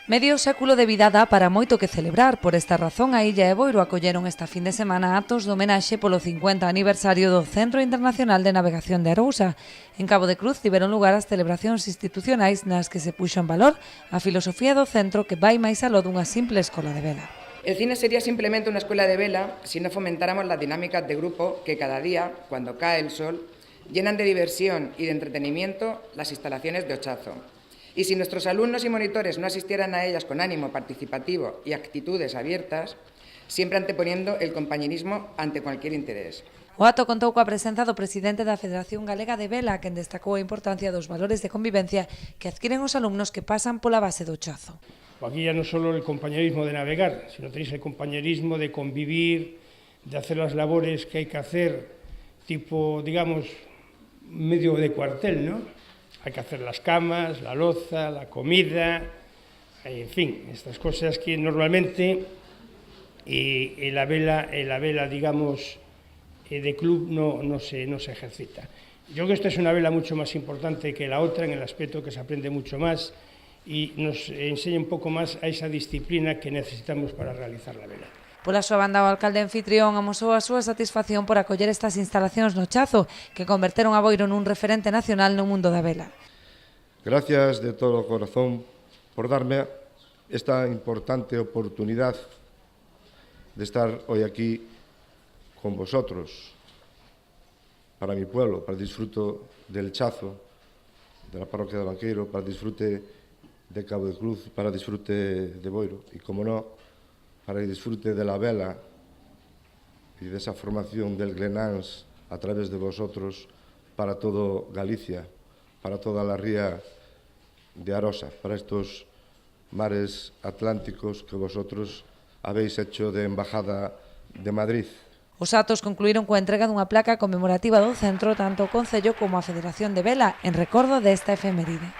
Medio século de vida dá para moito que celebrar. Por esta razón, a Illa e Boiro acolleron esta fin de semana actos de homenaxe polo 50 aniversario do Centro Internacional de Navegación de Arousa. En Cabo de Cruz tiveron lugar as celebracións institucionais nas que se puxo en valor a filosofía do centro que vai máis aló dunha simple escola de vela. El cine sería simplemente una escuela de vela si no fomentáramos las dinámicas de grupo que cada día, cuando cae el sol, llenan de diversión y de entretenimiento las instalaciones de Ochazo. Y si nuestros alumnos y monitores no asistieran a ellas con ánimo participativo y actitudes abiertas, siempre anteponiendo el compañerismo ante cualquier interés. O acto contou coa presenza do presidente da Federación Galega de Vela, quen destacou a importancia dos valores de convivencia que adquiren os alumnos que pasan pola base do Ochazo. Aquí ya no solo el compañerismo de navegar, sino tenéis el compañerismo de convivir, de hacer las labores que hay que hacer, tipo, digamos, medio de cuartel, ¿no? Hay que hacer las camas, la loza, la comida, en fin, estas cosas que normalmente en la vela, digamos, de club no se ejercita. Yo creo que esta es una vela mucho más importante que la otra, en el aspecto que se aprende mucho más y nos enseña un poco más a esa disciplina que necesitamos para realizar la vela. Pola súa banda, o alcalde anfitrión amosou a súa satisfacción por acoller estas instalacións no Ochazo, que converteron a Boiro nun referente nacional no mundo da vela. Gracias de todo corazón por darme esta importante oportunidad de estar hoy aquí con vosotros, para mi pueblo, para el disfruto del Chazo, de la parroquia de Banqueiro, para el disfrute de Cabo de Cruz, para el disfrute de Boiro y, como no, para el disfrute de la vela y de esa formación del Glenans a través de vosotros para todo Galicia, para toda la ría de Arosa, para estos mares atlánticos que vosotros habéis hecho de Embajada de Madrid. Os actos concluíron coa entrega dunha placa conmemorativa do centro tanto o Concello como a Federación de Vela en recordo desta efeméride.